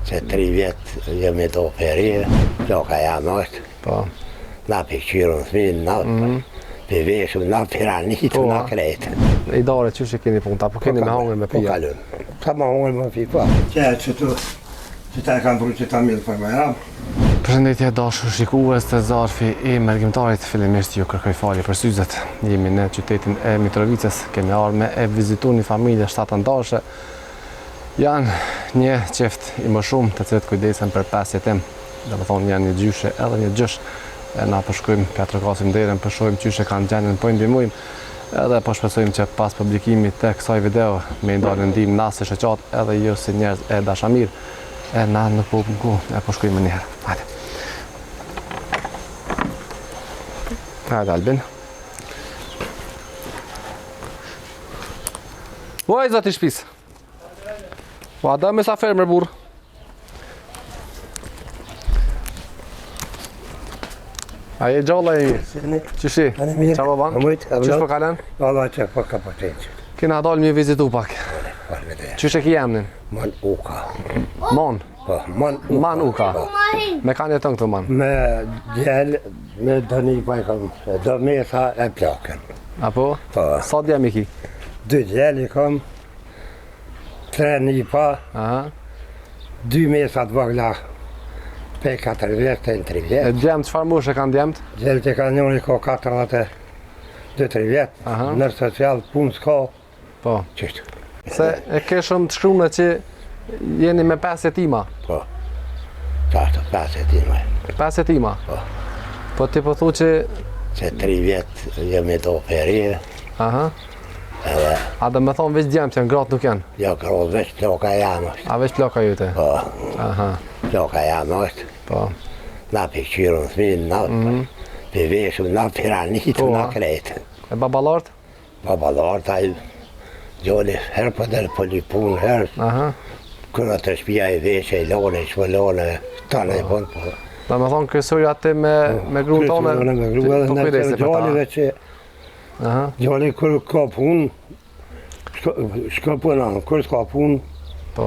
Se 3 vjetë jemi të operije, ploka jam është. Po. Na për këshirën thminë, na për veshëm, na për ranitë, na krejtë. I dare që që keni punë, apo keni me hangër me pija? Po kalun. Ka me hangër me pija, po. Që ta e kam pru që ta milë për me ramë. Përshëndetje dashur shikues të Zarfi i Mergjimtarit, fillimisht ju kërkoj falje për syzet. Jemi në qytetin e Mitrovicës, kemi ardhur e vizitu një familje shtatëndarëshe. Janë një qeft i më shumë të cilët kujdesen për pasjet tim. Dhe më thonë janë një gjyshe edhe një gjysh. Na përshkojmë Pjatrëkasim derën, përshojmë qyshe kanë gjenën, po ndihmojmë. Edhe po shpresojmë që pas publikimit të kësaj video me ndalë ndim nasë shoqat edhe ju si njerëz e dashamir. E na nuk po mëku, e po shkojmë një herë. Hajde. Hajde Albin. Vaj zoti shtëpis. Po da me sa fermer burr. A je gjalla e mi? Qëshi? Qa po ban? Qësh po kalen? Allah që po ka përteqë. Kena dalë mi vizitu pak. Qësh e ki jemnin? Man uka. Man? Po, man uka. Man uka. Me kanë jetën këtu man? Me djel, me dëni pa i kam, do mesa e plakën. Apo? Po. Sa djem i ki? 2 djel i kam, 3 nipa, 2 mesat vogla. Pe 4 vjetë, 3 E vjetë. djemë, qëfar moshë kanë djemët? Djelët e ka njëri ka 42-3 vjetë, nër social punë s'ka, Po. qështu. Se e keshëm të shkrume që jeni me 5 jetima. Po, qashtu 5 jetima. 5 jetima? Po. Po ti po thu që... Se 3 vjetë jemi të operije, Aha. edhe A dhe me thonë veç djemë që janë gratë nuk janë? jo kërë veç ploka jam është. A veç plaka jute? Po, Aha. ploka jam është. Po. Na për këshirën thminë, na për veshëm, na për ranitë, na krejtë. E babalartë? Babalartë, a i gjoli herë për delë për një punë, herë. Aha. Kërë të shpia i veshe, i lone, i shpëllone, tane i bënë, po. Dhe me thonë kërësuri aty me grunë tonë, Me grua dhe po në kujdesi për ta. gjolive që Aha. gjoli kërë ka punë, shka punë, kërë s'ka punë, Po.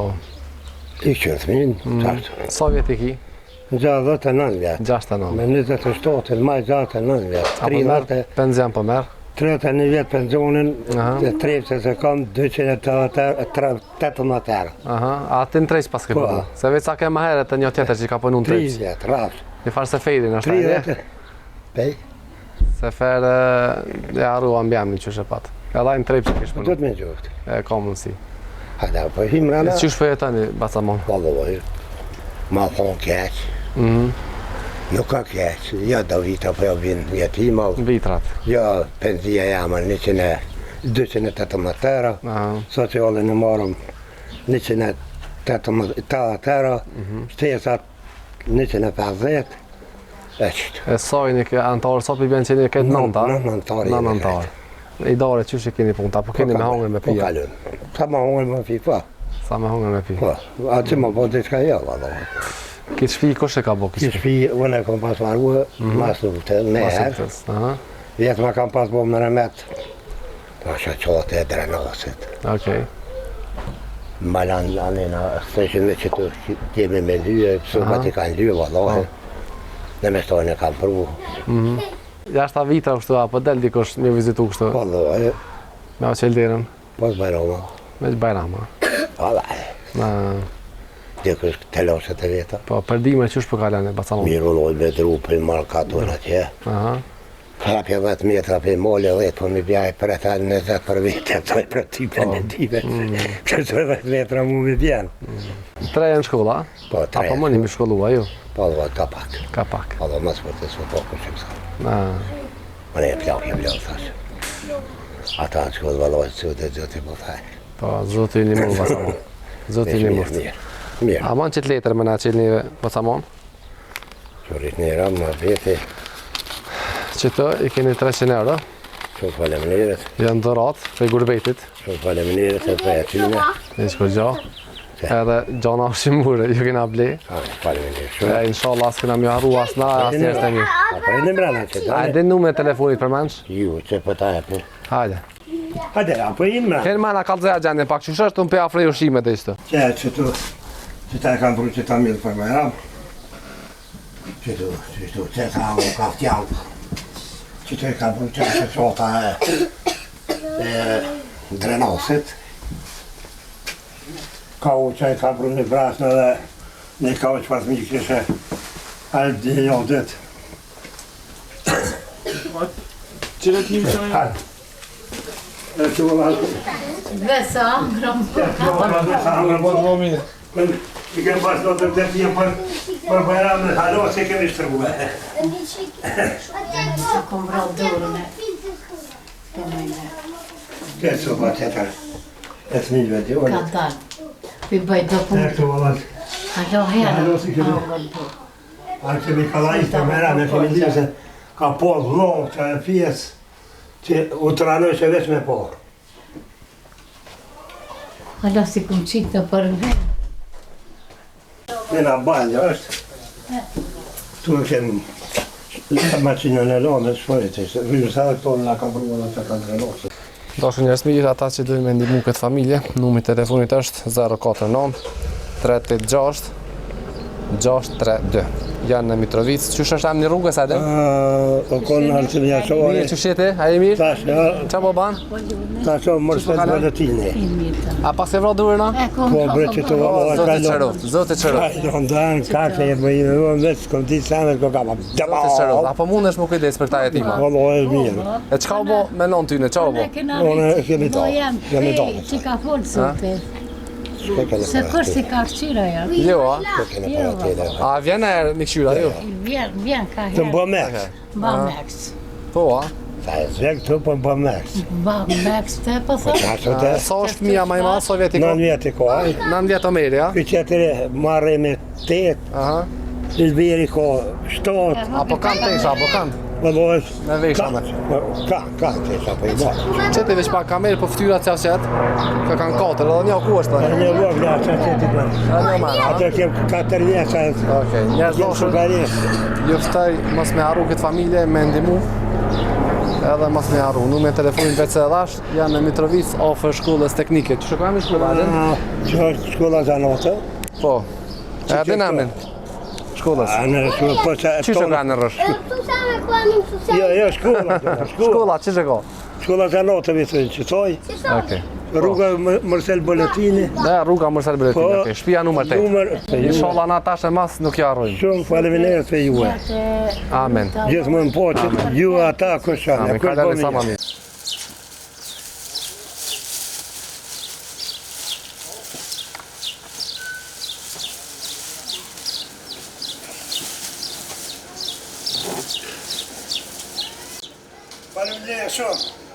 i këshirë thminë, qashtu. Sa vjet i ki? 69 vjetë. 69. Me 27, maj 69 vjetë. Apo merë penzion po merë? 31 vjetë pensionin, e trepse se kam 218 euro. Aha. A ti në trejsh pas ke Po. përdu? Se veç sa ke ma herët të një tjetër që ka punu në 3 trejsh. vjetë, rafsh. Një farë se fejrin është 3 ajde? vjetë. Pej, Se ferë e arru ambjemni që shë patë. Edhe në trejsh që kish do punu. të me gjoftë. E ka mundësi. Hajda, po him rana, Qysh për jetani, Bacamon? valoj, ma thonë keq, nuk ka keq, jo do vita po jo vinë jetima, Vitrat. jo penzia jama 218 euro, Aha. socialin e marëm 180 euro, shtesat 150, e qëtë. E sajni ke antarë, sa për bjenë që një këtë nënta? Nëntarë. Nëntar. I dare që që keni punë, apo keni me hangër me Po pija? kalun. Sa me hangër me pija, po. Sa me hangër me pija? Po, a që më po diçka jo, valla. Kitë shpi, kush e ka bo Që kitë shpi? shpi, unë e kom pas marrua, mas lutë, me herë. Pasitës, aha. Vjetë ma kam pas bo më remet. Pa shaqote e drenasit. Okej. Malan anina, sëshin me që të jemi me lyë, pësukat i kanë lyë, valla. Në me stojnë e kam pru. Jashta vita kështu, apo del dikush me vizitu kështu? Valla, Me o qelderën? pos bajroma. Me që bajrama. Valla, Na, dikush teloset e veta. po përdime qysh për kalene, Bacamon? Miru loj me drupin, marë katon atje. Aha. Krapja 10 metra për mole 10, po mi bjaj për e ta 20 për vite, toj për typen e dive. Që 10 metra mu mi bjen. 3 në shkolla? Po, 3. Apo më një mi shkollua ju? Po, dhe ka pak. Ka pak. Po, dhe mësë për të së po kështë kësa. Na, Më ne e plak e vlodh, thash. Ata në shkollë valojtë që dhe gjëti po thaj. po, zoti një mu, Bacamon. Zoti një mu. Mirë. A man qëtë letër me na qëllë një, Bacamon? Që rritë një ramë më veti, Që të i keni 300 euro, shumë faleminderit, janë dhërat për gurbetit, shumë faleminderit e për e tyne. e shko gjo. Edhe gjona ushqimure, ju kena ble. Faleminderit E shumë. inshallah as kena mja harru as na, as njerës të mirë. Apo e në mrena që A dole? din numër telefonit për mensh? Ju, që për ta e për. Hajde. Hajde, apo i mrena. Keni mana kalëzëja gjendje pak, që është të më pe afrej ushqimet e ishte? Që të Që ta e kam bërë që ta mirë për me ram. Që të ta u ka ftjallë. Që të e kam bërë që të qota e drenasit. Ka u që e kam bërë një brasnë dhe një ka u që pas mi kështë alë dhe një ditë. Qire t'jim që në? E që u valë. Vesa, ngrëm. I kemë pas në të tjetëje për bajram në halo, se kemi shtërguve. Se kom vrau dorën e. Këtë që pa tjetër, e të milve të Ka dalë. Pi bëj do punë. E që u valë. Alo herë. Halo si kemi. A kemi kalajt për bajram, e kemi dhirë se ka po vllohë që e pjesë që u të ranoj që veç me porë. Alo si kum qitë të për në. Në balja është. Tu e kemë maqinën e lonë, shpojit e shtë. Vyrë sa dhe këto në ka përgjona që ka drenosë. Dashur njerëz mirë, ata që dojnë me ndihmu këtë familje, numri i telefonit është 049 386 632. Janë në Mitrovic. Qysh është emri rrugës atë? O konë në të një qohë. Mirë, qysh jete? A je mirë? Tash, ja. Qa po ban? Ta qohë mërstet vëlletini. A pas e vra durë na? E kom Po bre që të vëllë Zotë të qëroft, zotë të qëroft. Ka do ndanë, kake e bëjnë, unë veç, kom ti samet, ko kama. Zotë të qëroft. Apo mund është më kujdes për ta jetima? Vëllo e mirë. E qka u bo me non tyne, qa u bo? Unë kemi dalë, kemi dalë. Që ka folë zote. Se kërë si ka shqira janë. Jo, a? Kene para tjede. A vjen e mi këshyra, jo? Vjen ka Të herë. më meks. Ba meks. Po, a? Sa e zvek të po më meks. Ba meks të po Po thë. qashtë të Sa është mija ma i ma, sovjetiko? 9 vjetë i kohë. 9 vjetë o meri, a? Ky qëtëri marrë me 8, Aha. Lizbiri ko 7, Apo kanë tesha, apo kanë? vëllohet. Me vesha me. Ka tesha po i bërë. Qëti veç pa kamerë për ftyrat që asjetë, ka kanë 4, edhe një ku është E të? një vëgë nga që që ti bërë. Edhe një manë, a? Atë kem 4 vjeqa, Okej, njerëz kem dashur, shugarisë. ju ftoj mos me harru këtë familje, me ndimu, edhe mos me harru. Numri i telefonit veç se dhash, janë në Mitrovic, ofër shkollës teknike. Që shkojmë në shkolla, adin? Që është shkolla Zanotë? Po. E adin amin? Shkollës. A në shkolla, po që... Që shkolla në rësh? Jo, shkolla. Shkolla, që që ko? Shkolla Zanotë vitrin që thoj. Okej. Rruga Mërsel Boletini. Dhe rruga Mërsel Bretin, Po, okej. Shpia numër 8. Numër... Inshallah na tash e mas nuk ja harrojmë. Shumë faleminderit për juve. Amen. Gjithmonë po që ju ata këshane. Amen. Kalani sa ma mirë. Faleminderit shumë.